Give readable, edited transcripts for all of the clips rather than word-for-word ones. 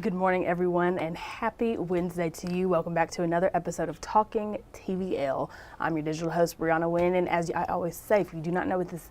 Good morning, everyone, and happy Wednesday to you. Welcome back to another episode of Talking TVL. I'm your digital host, Breona Winn, and as I always say, if you do not know what this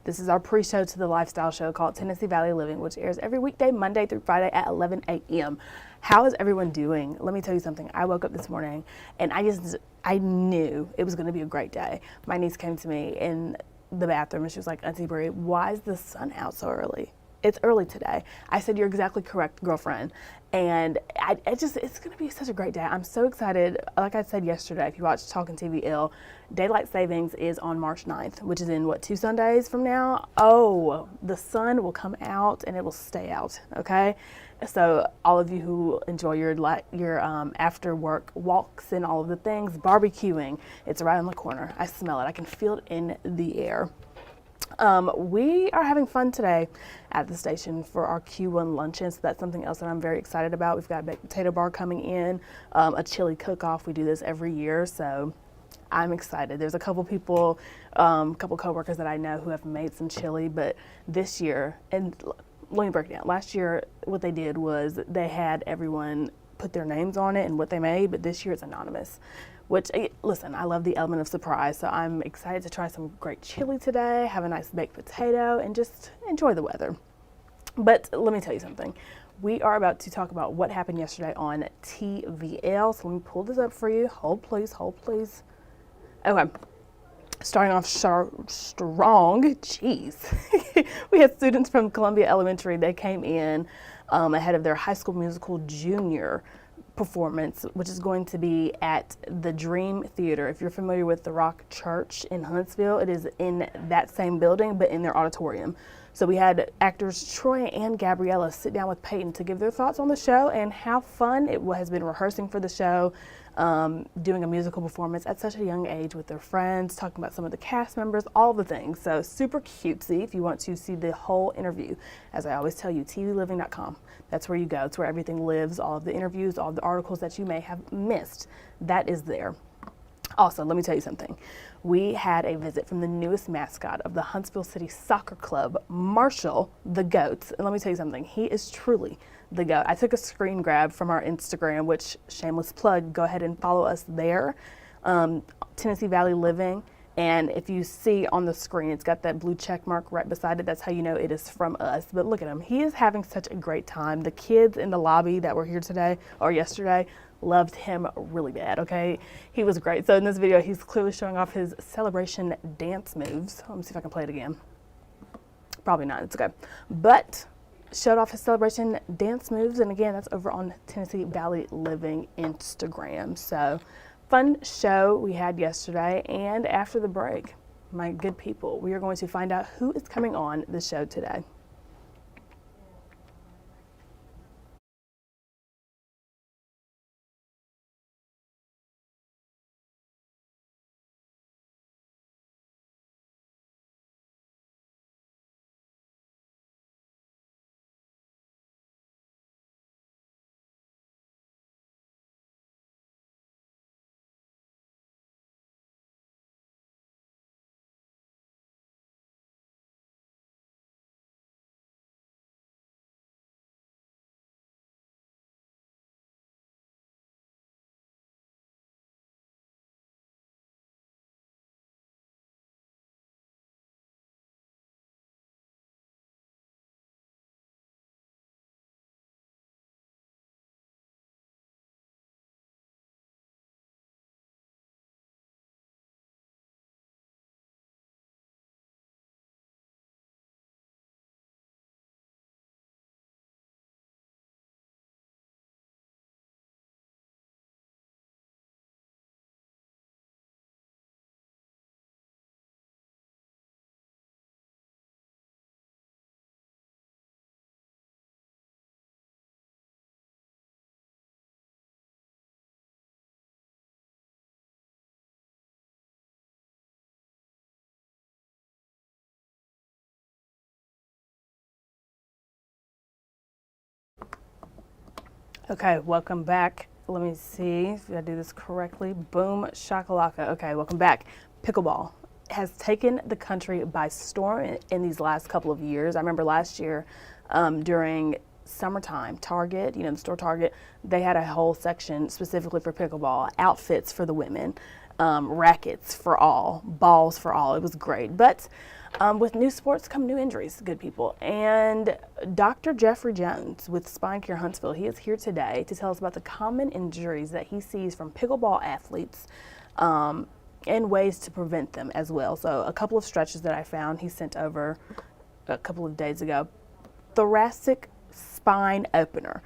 is our pre-show to the lifestyle show called Tennessee Valley Living, which airs every weekday, Monday through Friday at 11 a.m. How is everyone doing? Let me tell you something. I woke up this morning, and I knew it was going to be a great day. My niece came to me in the bathroom, and she was like, Auntie Brie, why is the sun out so early? It's early today. I said, you're exactly correct, girlfriend. And it's going to be such a great day. I'm so excited. Like I said yesterday, if you watched Talking TVL, Daylight Savings is on March 9th, which is in, 2 Sundays from now? Oh, the sun will come out and it will stay out, okay? So all of you who enjoy your after work walks and all of the things, barbecuing, it's right on the corner. I smell it. I can feel it in the air. We are having fun today at the station for our Q1 luncheon, so that's something else that I'm very excited about. We've got a baked potato bar coming in, a chili cook-off. We do this every year, so I'm excited. There's a couple people, couple coworkers that I know who have made some chili, but this year, and let me break it down. Last year, what they did was they had everyone put their names on it and what they made, but this year it's anonymous. Which, listen, I love the element of surprise, so I'm excited to try some great chili today, have a nice baked potato, and just enjoy the weather. But let me tell you something. We are about to talk about what happened yesterday on TVL, so let me pull this up for you. Hold please, hold please. Okay, starting off strong, jeez. We had students from Columbia Elementary. They came in ahead of their High School Musical Junior performance, which is going to be at the Dream Theater. If you're familiar with the Rock Church in Huntsville, it is in that same building, but in their auditorium. So we had actors Troy and Gabriella sit down with Peyton to give their thoughts on the show and how fun it has been rehearsing for the show, doing a musical performance at such a young age with their friends, talking about some of the cast members, all the things. So super cutesy if you want to see the whole interview. As I always tell you, tvliving.com. That's where you go. It's where everything lives, all of the interviews, all of the articles that you may have missed. That is there. Also, let me tell you something. We had a visit from the newest mascot of the Huntsville City Soccer Club, Marshall the Goat. And let me tell you something. He is truly the goat. I took a screen grab from our Instagram, which, shameless plug, go ahead and follow us there, Tennessee Valley Living. And if you see on the screen, it's got that blue check mark right beside it. That's how you know it is from us. But look at him. He is having such a great time. The kids in the lobby that were here today or yesterday loved him really bad, okay? He was great. So in this video, he's clearly showing off his celebration dance moves. Let me see if I can play it again. Probably not. It's okay. But showed off his celebration dance moves. And again, that's over on Tennessee Valley Living Instagram. So fun show we had yesterday, and after the break, my good people, we are going to find out who is coming on the show today. Okay, welcome back. Let me see if I do this correctly. Boom, shakalaka. Okay, welcome back. Pickleball has taken the country by storm in these last couple of years. I remember last year during summertime, Target, the store Target, they had a whole section specifically for pickleball, outfits for the women, rackets for all, balls for all. It was great. But with new sports come new injuries, good people. And Dr. Jeffrey Jones with Spine Care Huntsville, he is here today to tell us about the common injuries that he sees from pickleball athletes and ways to prevent them as well. So a couple of stretches that I found he sent over a couple of days ago. Thoracic spine opener.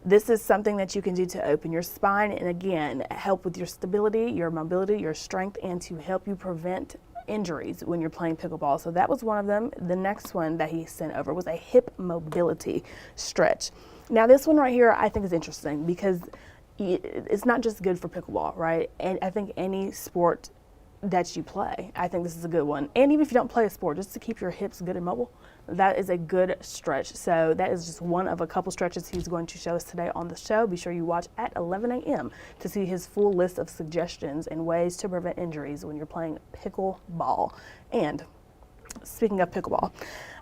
This is something that you can do to open your spine and again help with your stability, your mobility, your strength, and to help you prevent injuries when you're playing pickleball. So that was one of them. The next one that he sent over was a hip mobility stretch. Now this one right here I think is interesting because it's not just good for pickleball, right? And I think any sport that you play, I think this is a good one. And even if you don't play a sport, just to keep your hips good and mobile, that is a good stretch. So that is just one of a couple stretches he's going to show us today on the show. Be sure you watch at 11 a.m. to see his full list of suggestions and ways to prevent injuries when you're playing pickleball. And speaking of pickleball,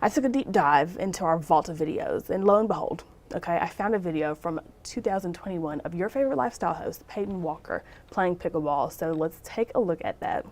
I took a deep dive into our vault of videos, and lo and behold, I found a video from 2021 of your favorite lifestyle host, Peyton Walker, playing pickleball. So let's take a look at that.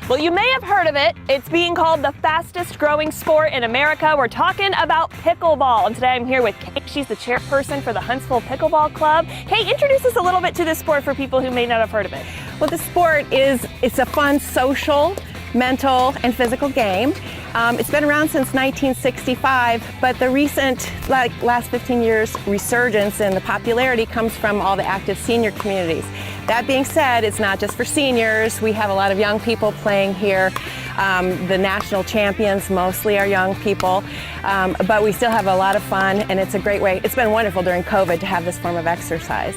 Well, you may have heard of it. It's being called the fastest growing sport in America. We're talking about pickleball. And today I'm here with Kate. She's the chairperson for the Huntsville Pickleball Club. Kate, introduce us a little bit to this sport for people who may not have heard of it. Well, the sport it's a fun social, mental, and physical game. It's been around since 1965, but the recent, last 15 years, resurgence in the popularity comes from all the active senior communities. That being said, it's not just for seniors. We have a lot of young people playing here. The national champions mostly are young people, but we still have a lot of fun, and it's a great way. It's been wonderful during COVID to have this form of exercise.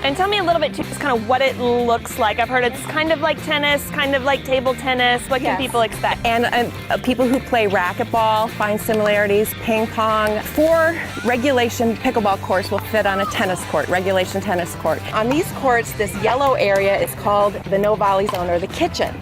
And tell me a little bit too, just kind of what it looks like. I've heard it's kind of like tennis, kind of like table tennis. What can people expect? And people who play racquetball find similarities. Ping pong. 4 regulation pickleball courts will fit on a tennis court, regulation tennis court. On these courts, this yellow area is called the no volley zone, or the kitchen.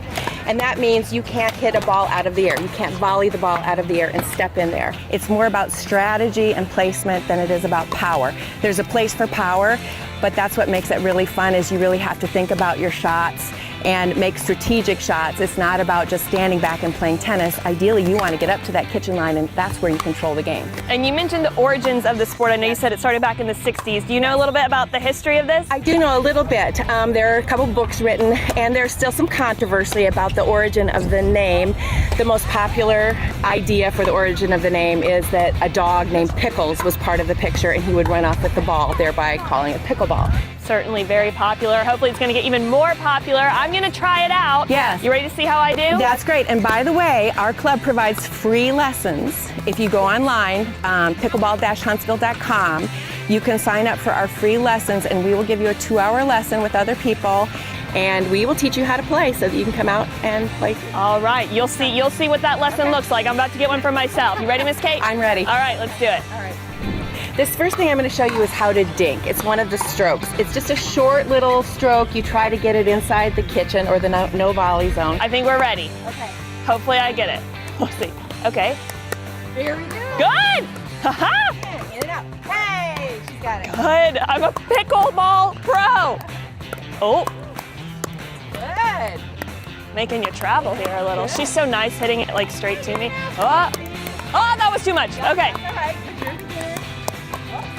And that means you can't hit a ball out of the air. You can't volley the ball out of the air and step in there. It's more about strategy and placement than it is about power. There's a place for power, but that's what makes it really fun, is you really have to think about your shots and make strategic shots. It's not about just standing back and playing tennis. Ideally, you want to get up to that kitchen line, and that's where you control the game. And you mentioned the origins of the sport. I know you said it started back in the 60s. Do you know a little bit about the history of this? I do know a little bit. There are a couple books written, and there's still some controversy about the origin of the name. The most popular idea for the origin of the name is that a dog named Pickles was part of the picture, and he would run off with the ball, thereby calling it pickleball. Certainly very popular. Hopefully it's going to get even more popular. I'm going to try it out. Yes. You ready to see how I do? That's great. And by the way, our club provides free lessons. If you go online, pickleball-huntsville.com, you can sign up for our free lessons, and we will give you a 2-hour lesson with other people, and we will teach you how to play so that you can come out and play. All right. You'll see what that lesson looks like. I'm about to get one for myself. You ready, Miss Kate? I'm ready. All right, let's do it. All right. This first thing I'm going to show you is how to dink. It's one of the strokes. It's just a short little stroke. You try to get it inside the kitchen or the no volley zone. I think we're ready. Okay. Hopefully I get it. We'll see. Okay. There we go. Good! Ha-ha! Get it up. Hey, she's got it. Good. I'm a pickleball pro. Oh. Good. Making you travel here a little. She's so nice hitting it like straight to me. Oh, that was too much. Okay. All right. You're the beginner.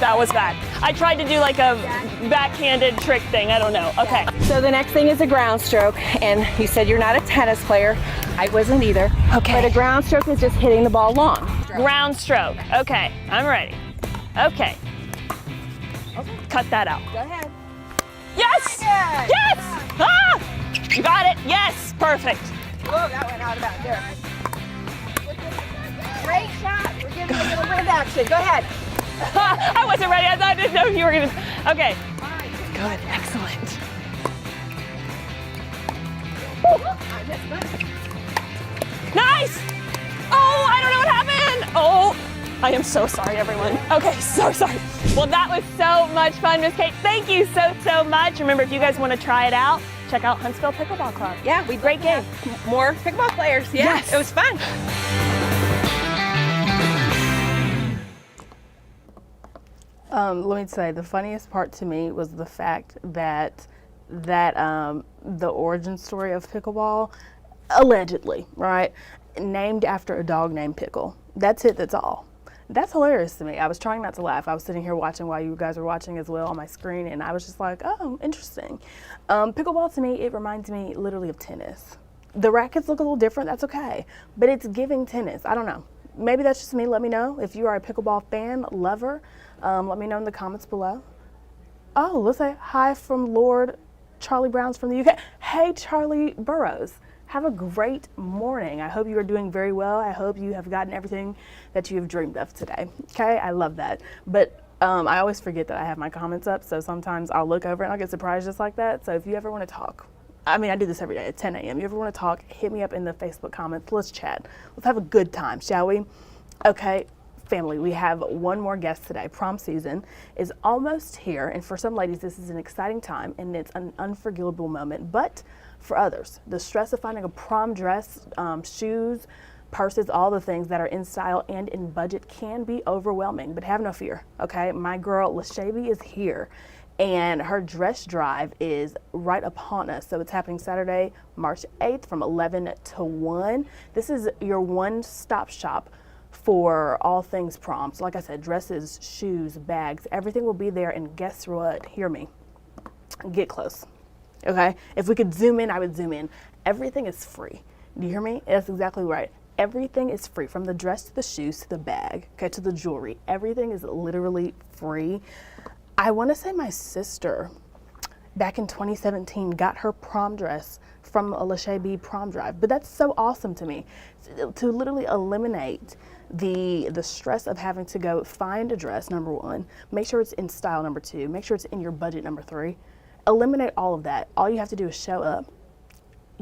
That was bad. I tried to do like a backhanded trick thing. I don't know. Okay. So the next thing is a ground stroke, and you said you're not a tennis player. I wasn't either. Okay. But a ground stroke is just hitting the ball long. Ground stroke. Okay. I'm ready. Okay. Cut that out. Go ahead. Yes! Good. Yes! Ah! You got it. Yes. Perfect. Oh, that went out about there. Great shot. We're giving you a little wind action. Go ahead. I wasn't ready. I didn't know you were going to. Okay. Good. Excellent. Nice! Oh, I don't know what happened. Oh, I am so sorry, everyone. Okay, so sorry. Well, that was so much fun, Miss Kate. Thank you so much. Remember, if you guys want to try it out, check out Huntsville Pickleball Club. Yeah, great game. More pickleball players. Yeah, Yes. It was fun. Let me say, the funniest part to me was the fact that the origin story of pickleball, allegedly, right, named after a dog named Pickle. That's it. That's all. That's hilarious to me. I was trying not to laugh. I was sitting here watching while you guys were watching as well on my screen, and I was just like, oh, interesting. Pickleball to me, it reminds me literally of tennis. The rackets look a little different. That's okay, but it's giving tennis. I don't know. Maybe that's just me. Let me know if you are a pickleball fan, lover. Let me know in the comments below. Oh, let's say hi from Lord Charlie Brown's from the UK. Hey, Charlie Burrows. Have a great morning. I hope you are doing very well. I hope you have gotten everything that you have dreamed of today. Okay, I love that. But I always forget that I have my comments up, so sometimes I'll look over and I'll get surprised just like that. So if you ever want to talk, I mean, I do this every day at 10 a.m. You ever want to talk, hit me up in the Facebook comments. Let's chat. Let's have a good time, shall we? Okay, family, we have one more guest today. Prom season is almost here, and for some ladies, this is an exciting time, and it's an unforgettable moment. But for others, the stress of finding a prom dress, shoes, purses, all the things that are in style and in budget can be overwhelming. But have no fear, okay? My girl, LaShaby, is here, and her dress drive is right upon us. So it's happening Saturday, March 8th from 11 to 1. This is your one-stop shop for all things prom. So like I said, dresses, shoes, bags, everything will be there. And guess what? Hear me. Get close. Okay? If we could zoom in, I would zoom in. Everything is free. Do you hear me? That's exactly right. Everything is free, from the dress to the shoes to the bag, okay, to the jewelry. Everything is literally free. I want to say my sister back in 2017 got her prom dress from a LaShaby prom drive. But that's so awesome to me, to literally eliminate the stress of having to go find a dress, number one, make sure it's in style, number two, make sure it's in your budget, number three. Eliminate all of that. All you have to do is show up,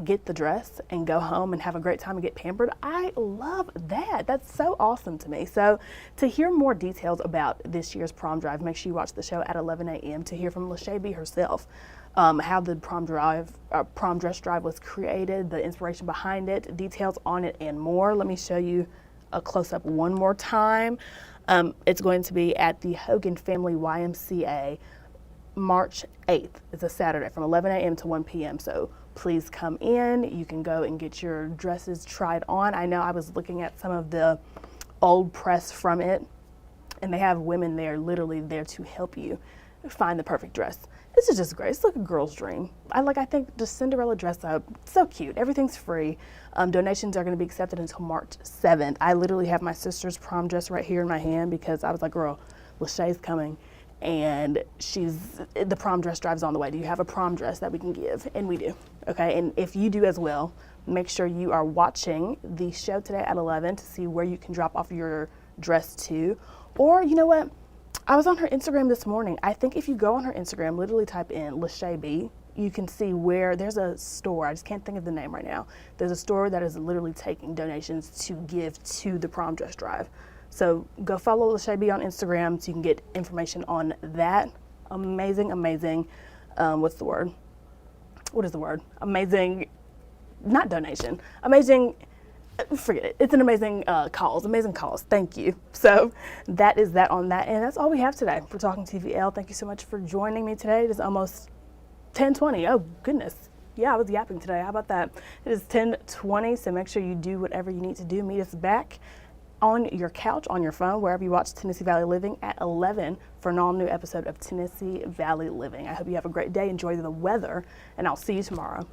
get the dress, and go home and have a great time and get pampered. I love that. That's so awesome to me. So to hear more details about this year's prom drive, make sure you watch the show at 11 a.m. to hear from LaShaby herself, how the prom dress drive was created, the inspiration behind it, details on it, and more. Let me show you a close-up one more time. It's going to be at the Hogan Family YMCA, March 8th. It's a Saturday from 11 a.m. to 1 p.m. So please come in. You can go and get your dresses tried on. I know I was looking at some of the old press from it, and they have women there literally there to help you find the perfect dress. This is just great. It's like a girl's dream. I think the Cinderella dress up, so cute. Everything's free. Donations are going to be accepted until March 7th. I literally have my sister's prom dress right here in my hand because I was like, girl, LaShay's coming, and the prom dress drive's on the way. Do you have a prom dress that we can give? And we do. Okay, and if you do as well, make sure you are watching the show today at 11 to see where you can drop off your dress to. Or you know what? I was on her Instagram this morning. I think if you go on her Instagram, literally type in LaShaby, you can see where there's a store. I just can't think of the name right now. There's a store that is literally taking donations to give to the prom dress drive. So go follow LaShaby on Instagram so you can get information on that. Amazing, amazing. What's the word? What is the word? Amazing, not donation. Amazing. Forget it. It's an amazing amazing cause. Thank you. So that is that on that. And that's all we have today for Talking TVL. Thank you so much for joining me today. It is almost 10:20. Oh, goodness. Yeah, I was yapping today. How about that? It is 10:20, so make sure you do whatever you need to do. Meet us back on your couch, on your phone, wherever you watch Tennessee Valley Living at 11 for an all-new episode of Tennessee Valley Living. I hope you have a great day. Enjoy the weather, and I'll see you tomorrow.